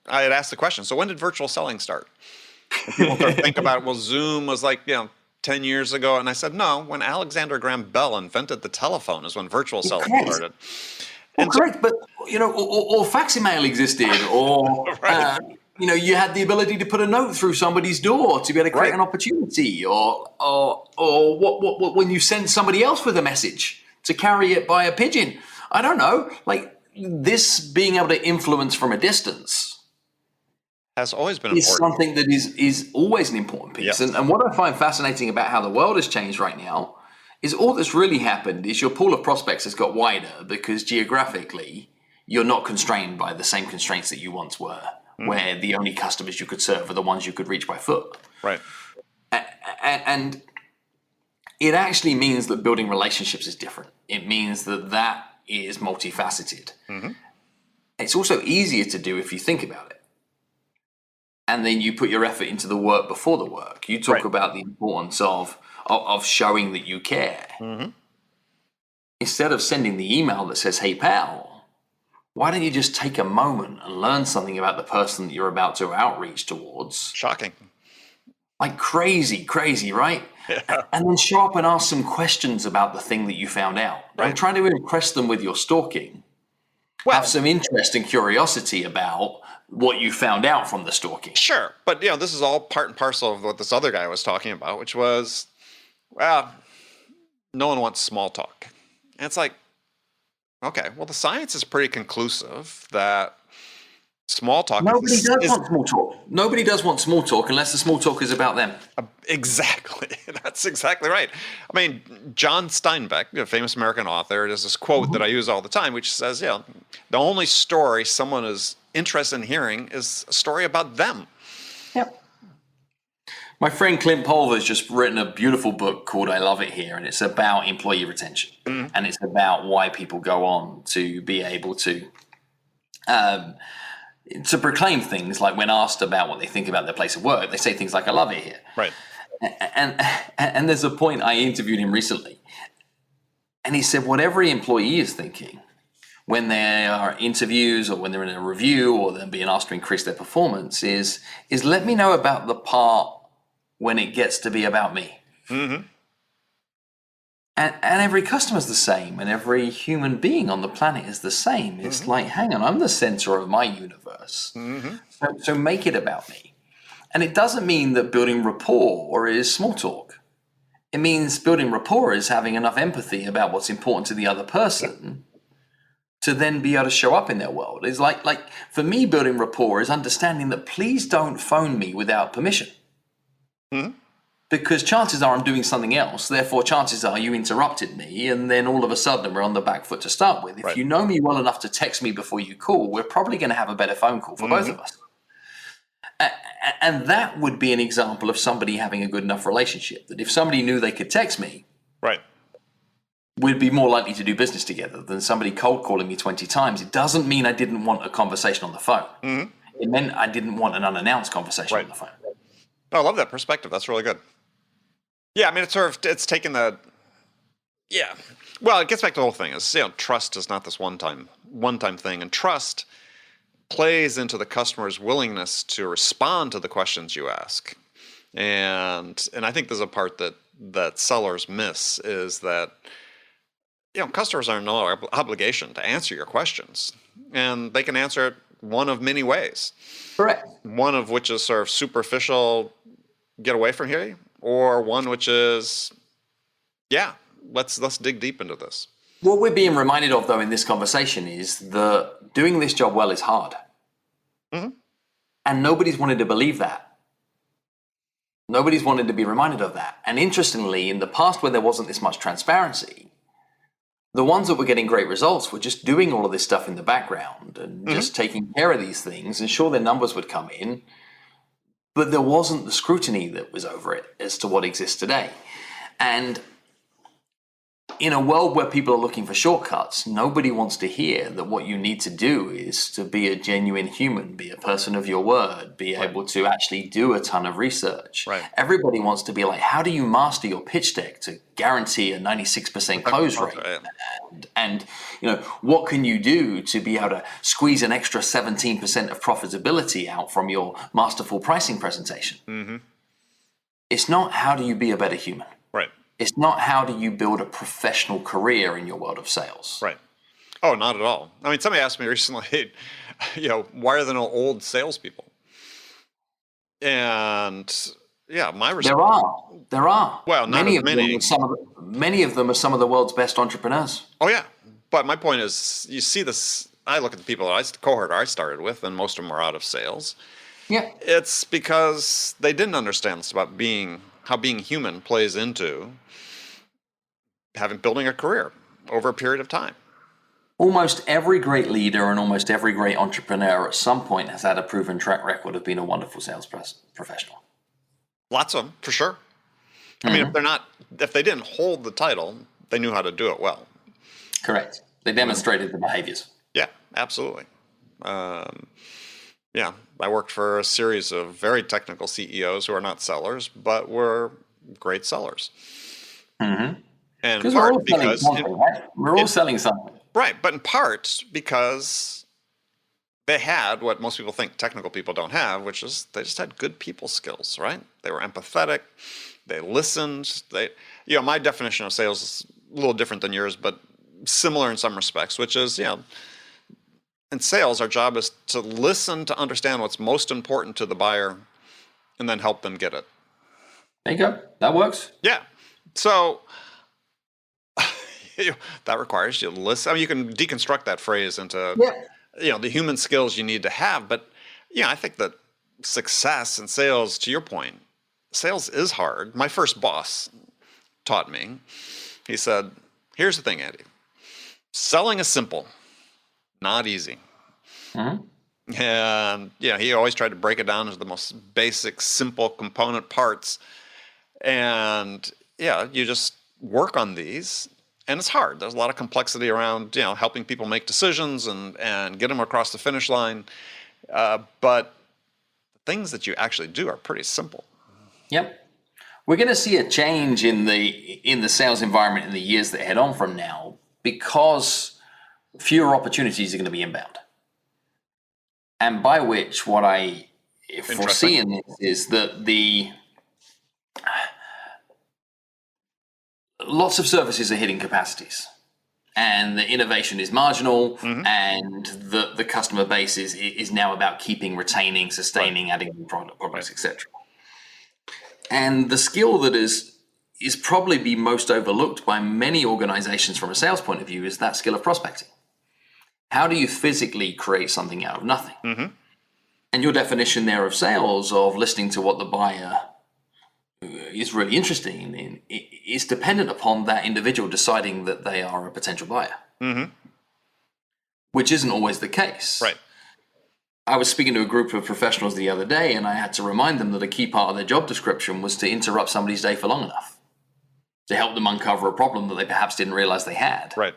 I had asked the question, so when did virtual selling start? And people sort of think about, well, Zoom was like, 10 years ago. And I said, no, when Alexander Graham Bell invented the telephone is when virtual selling started. Well, correct, but, or fax email existed, or, you had the ability to put a note through somebody's door to be able to create an opportunity, or what when you send somebody else with a message to carry it by a pigeon. I don't know, like this being able to influence from a distance has always been is important. something that is always an important piece. Yes. And what I find fascinating about how the world has changed right now is all that's really happened is your pool of prospects has got wider because geographically you're not constrained by the same constraints that you once were, where the only customers you could serve are the ones you could reach by foot. Right. And it actually means that building relationships is different. It means that is multifaceted. Mm-hmm. It's also easier to do if you think about it. And then you put your effort into the work before the work. You talk about the importance of showing that you care. Mm-hmm. Instead of sending the email that says, hey, pal, why don't you just take a moment and learn something about the person that you're about to outreach towards? Shocking. Like crazy, right? Yeah. And then show up and ask some questions about the thing that you found out. Right. Don't try to impress them with your stalking. Well, have some interest and curiosity about what you found out from the stalking. Sure. But, this is all part and parcel of what this other guy was talking about, which was, well, no one wants small talk. And it's like, okay, well, the science is pretty conclusive that small talk Nobody does want small talk. Nobody does want small talk unless the small talk is about them. Exactly. That's exactly right. I mean, John Steinbeck, a famous American author, there's this quote that I use all the time, which says, the only story someone is interested in hearing is a story about them. Yep. My friend Clint Pulver's just written a beautiful book called I Love It Here, and it's about employee retention. Mm-hmm. And it's about why people go on to be able to proclaim things like when asked about what they think about their place of work, they say things like, I love it here. Right. And there's a point, I interviewed him recently, and he said what every employee is thinking when there are interviews or when they're in a review or they're being asked to increase their performance is let me know about the part when it gets to be about me. Mm-hmm. And every customer's the same, and every human being on the planet is the same. It's like, hang on, I'm the center of my universe. Mm-hmm. So make it about me. And it doesn't mean that building rapport is small talk. It means building rapport is having enough empathy about what's important to the other person to then be able to show up in their world. It's like for me, building rapport is understanding that please don't phone me without permission. Mm-hmm. Because chances are I'm doing something else. Therefore, chances are you interrupted me, and then all of a sudden we're on the back foot to start with. If you know me well enough to text me before you call, we're probably going to have a better phone call for both of us. And that would be an example of somebody having a good enough relationship. That if somebody knew they could text me, we'd be more likely to do business together than somebody cold calling me 20 times. It doesn't mean I didn't want a conversation on the phone. Mm-hmm. It meant I didn't want an unannounced conversation on the phone. Oh, I love that perspective. That's really good. Yeah, I mean, it's taken the, well, it gets back to the whole thing. Is, trust is not this one-time thing, and trust plays into the customer's willingness to respond to the questions you ask. And I think there's a part that sellers miss is that, customers are no obligation to answer your questions, and they can answer it one of many ways. Correct. One of which is sort of superficial, get away from here, or one which is, let's dig deep into this. What we're being reminded of, though, in this conversation is that doing this job well is hard. Mm-hmm. And nobody's wanted to believe that. Nobody's wanted to be reminded of that. And interestingly, in the past where there wasn't this much transparency, the ones that were getting great results were just doing all of this stuff in the background and just taking care of these things, and sure, their numbers would come in, but there wasn't the scrutiny that was over it as to what exists today. And in a world where people are looking for shortcuts, nobody wants to hear that what you need to do is to be a genuine human, be a person of your word, be able to actually do a ton of research. Right. Everybody wants to be like, how do you master your pitch deck to guarantee a 96% close rate? Right. And what can you do to be able to squeeze an extra 17% of profitability out from your masterful pricing presentation? Mm-hmm. It's not how do you be a better human. Right. It's not how do you build a professional career in your world of sales. Right. Oh, not at all. I mean, somebody asked me recently, why are there no old salespeople? And yeah, my response. There are. Well, not many as many. Many of them are some of the world's best entrepreneurs. Oh yeah, but my point is, you see this. I look at the people cohort I started with, and most of them are out of sales. Yeah. It's because they didn't understand this about how being human plays into building a career over a period of time. Almost every great leader and almost every great entrepreneur at some point has had a proven track record of being a wonderful sales professional. Lots of them, for sure. I mean, if they didn't hold the title, they knew how to do it well. Correct. They demonstrated the behaviors. Yeah, absolutely. Yeah, I worked for a series of very technical CEOs who are not sellers, but were great sellers. Mm-hmm. And because we're all selling something. Right, but in part because they had what most people think technical people don't have, which is they just had good people skills, right? They were empathetic, they listened. My definition of sales is a little different than yours, but similar in some respects, which is, in sales, our job is to listen to understand what's most important to the buyer and then help them get it. There you go. That works. Yeah. So that requires you to listen. I mean, you can deconstruct that phrase into, the human skills you need to have. But, I think that success in sales, to your point, sales is hard. My first boss taught me, he said, here's the thing, Andy. Selling is simple, not easy. Mm-hmm. And, he always tried to break it down into the most basic, simple component parts. And, you just work on these. And it's hard. There's a lot of complexity around, helping people make decisions and get them across the finish line. But the things that you actually do are pretty simple. Yep. We're going to see a change in the sales environment in the years that head on from now because fewer opportunities are going to be inbound. And by which what I foresee in this is that lots of services are hitting capacities and the innovation is marginal, and the customer base is now about keeping, retaining, sustaining, adding new products, etc. And the skill that is probably be most overlooked by many organizations from a sales point of view is that skill of prospecting. How do you physically create something out of nothing? Mm-hmm. And your definition there of sales, of listening to what the buyer is really interesting in, is dependent upon that individual deciding that they are a potential buyer, which isn't always the case. Right. I was speaking to a group of professionals the other day, and I had to remind them that a key part of their job description was to interrupt somebody's day for long enough to help them uncover a problem that they perhaps didn't realize they had. Right.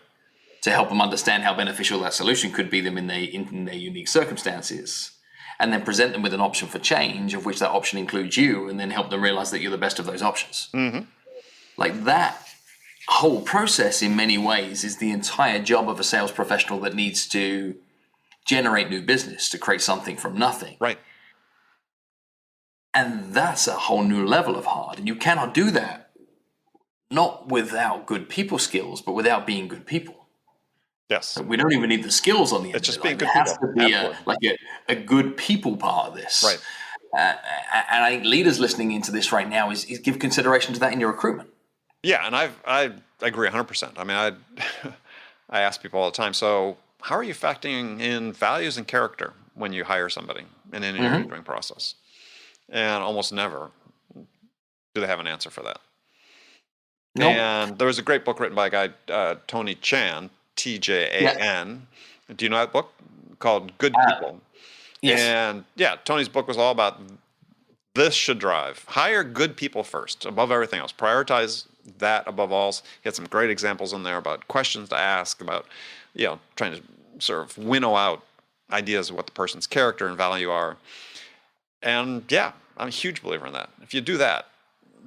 To help them understand how beneficial that solution could be them in their unique circumstances, and then present them with an option for change, of which that option includes you, and then help them realize that you're the best of those options. Mm-hmm. Like that whole process, in many ways, is the entire job of a sales professional that needs to generate new business, to create something from nothing. Right. And that's a whole new level of hard. And you cannot do that, not without good people skills, but without being good people. Yes. We don't even need the skills on the end. It's just being good people. There has to be a good people part of this. Right. And I think leaders listening into this right now is give consideration to that in your recruitment. Yeah, and I agree 100%. I mean, I ask people all the time, so how are you factoring in values and character when you hire somebody in an interviewing process? And almost never Do they have an answer for that? Nope. And there was a great book written by a guy, Tony Chan, Tjan. Do you know that book? Called Good People. Yes. And yeah, Tony's book was all about this should drive. Hire good people first, above everything else. Prioritize that above all. He had some great examples in there about questions to ask, about trying to sort of winnow out ideas of what the person's character and value are. And yeah, I'm a huge believer in that. If you do that,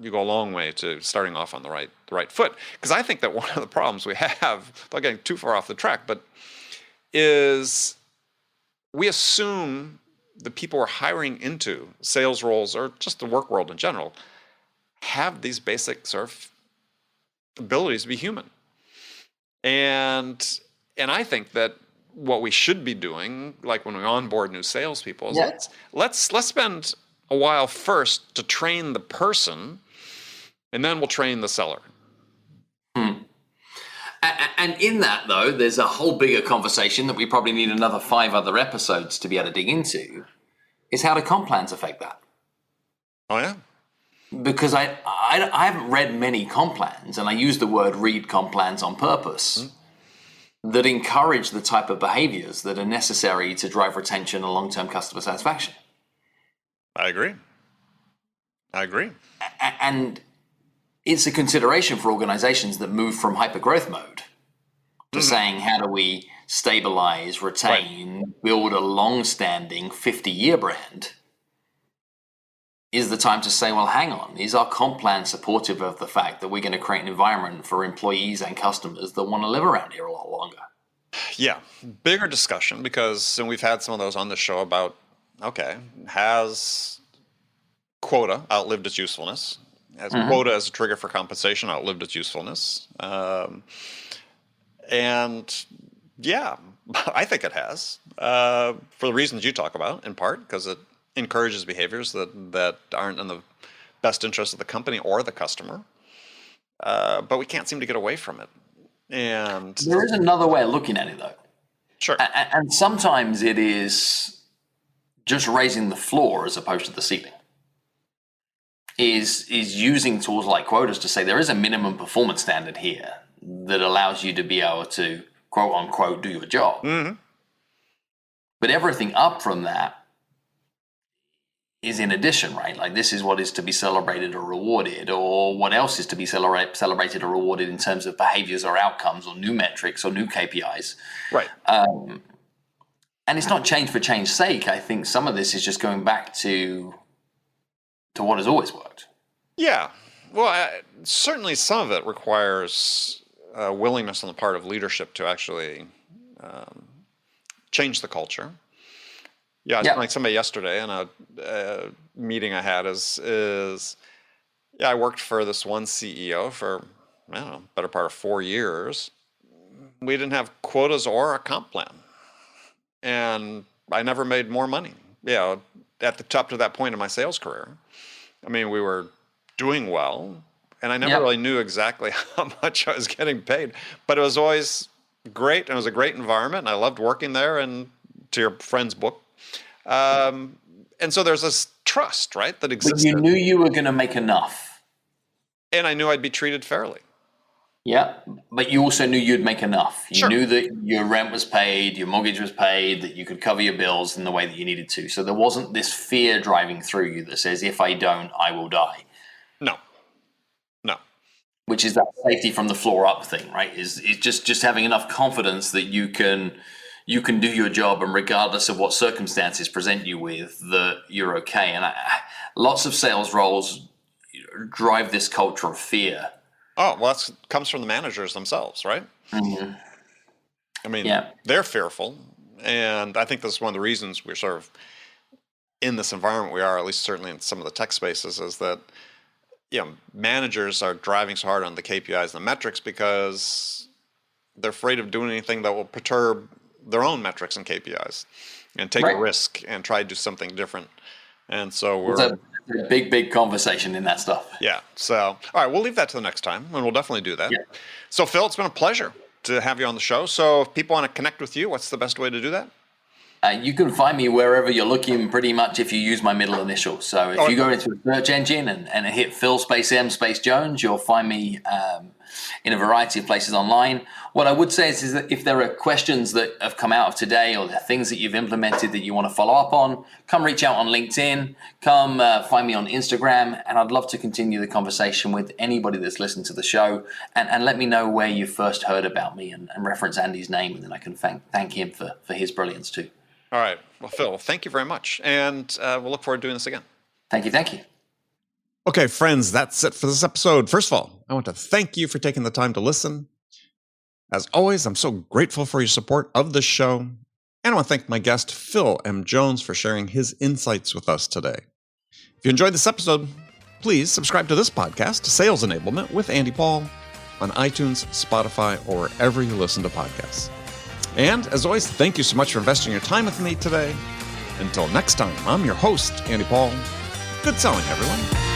you go a long way to starting off on the right foot. Because I think that one of the problems we have, without getting too far off the track, but is we assume the people we're hiring into sales roles or just the work world in general have these basic sort of abilities to be human. And I think that what we should be doing, like when we onboard new salespeople, is let's spend a while first to train the person, and then we'll train the seller. And in that, though, there's a whole bigger conversation that we probably need another 5 other episodes to be able to dig into, is how do comp plans affect that? Oh, yeah? Because I haven't read many comp plans, and I use the word read comp plans on purpose, that encourage the type of behaviors that are necessary to drive retention and long-term customer satisfaction. I agree. And it's a consideration for organizations that move from hyper-growth mode to saying, how do we stabilize, retain, build a long-standing 50-year brand? Is the time to say, well, hang on, is our comp plan supportive of the fact that we're going to create an environment for employees and customers that want to live around here a lot longer? Yeah, bigger discussion, because and we've had some of those on the show about, okay, has quota outlived its usefulness? Has quota as a trigger for compensation outlived its usefulness? And yeah, I think it has, for the reasons you talk about, in part, because it encourages behaviors that aren't in the best interest of the company or the customer. But we can't seem to get away from it. And there is another way of looking at it, though. Sure. And sometimes it is just raising the floor as opposed to the ceiling. Is using tools like quotas to say there is a minimum performance standard here that allows you to be able to, quote unquote, do your job. But everything up from that is in addition, right? Like, this is what is to be celebrated or rewarded, or what else is to be celebrated or rewarded in terms of behaviors or outcomes or new metrics or new KPIs. Right. And it's not change for change's sake. I think some of this is just going back to what has always worked. Yeah. Well, certainly some of it requires willingness on the part of leadership to actually change the culture. Yeah, I was telling somebody yesterday in a meeting I had is I worked for this one CEO for, I don't know, better part of 4 years. We didn't have quotas or a comp plan. And I never made more money, at the top to that point in my sales career. I mean, we were doing well, and I never really knew exactly how much I was getting paid, but it was always great, and it was a great environment, and I loved working there, and to your friend's book. And so there's this trust, right, that existed. But you knew you were going to make enough. And I knew I'd be treated fairly. Yeah, but you also knew you'd make enough. You knew that your rent was paid, your mortgage was paid, that you could cover your bills in the way that you needed to. So there wasn't this fear driving through you that says, if I don't, I will die. No. Which is that safety from the floor up thing, right? Is just having enough confidence that you can do your job, and regardless of what circumstances present you with, that you're okay. And lots of sales roles drive this culture of fear. Oh, well, that comes from the managers themselves, right? Mm-hmm. I mean, they're fearful. And I think this is one of the reasons we're sort of in this environment we are, at least certainly in some of the tech spaces, is that managers are driving so hard on the KPIs and the metrics because they're afraid of doing anything that will perturb their own metrics and KPIs, and take a risk and try to do something different. And so we're a big conversation in that stuff. Yeah. So, all right, we'll leave that to the next time, and we'll definitely do that. Yeah. So, Phil, it's been a pleasure to have you on the show. So if people want to connect with you, what's the best way to do that? You can find me wherever you're looking, pretty much, if you use my middle initial. So if you go into a search engine and hit Phil space M space Jones, you'll find me in a variety of places online. What I would say is that if there are questions that have come out of today, or there are things that you've implemented that you want to follow up on, come reach out on LinkedIn, come find me on Instagram, and I'd love to continue the conversation with anybody that's listened to the show, and let me know where you first heard about me, and reference Andy's name, and then I can thank him for his brilliance too. All right. Well, Phil, thank you very much. And we'll look forward to doing this again. Thank you. Okay, friends, that's it for this episode. First of all, I want to thank you for taking the time to listen. As always, I'm so grateful for your support of this show. And I want to thank my guest, Phil M. Jones, for sharing his insights with us today. If you enjoyed this episode, please subscribe to this podcast, Sales Enablement with Andy Paul, on iTunes, Spotify, or wherever you listen to podcasts. And as always, thank you so much for investing your time with me today. Until next time, I'm your host, Andy Paul. Good selling, everyone.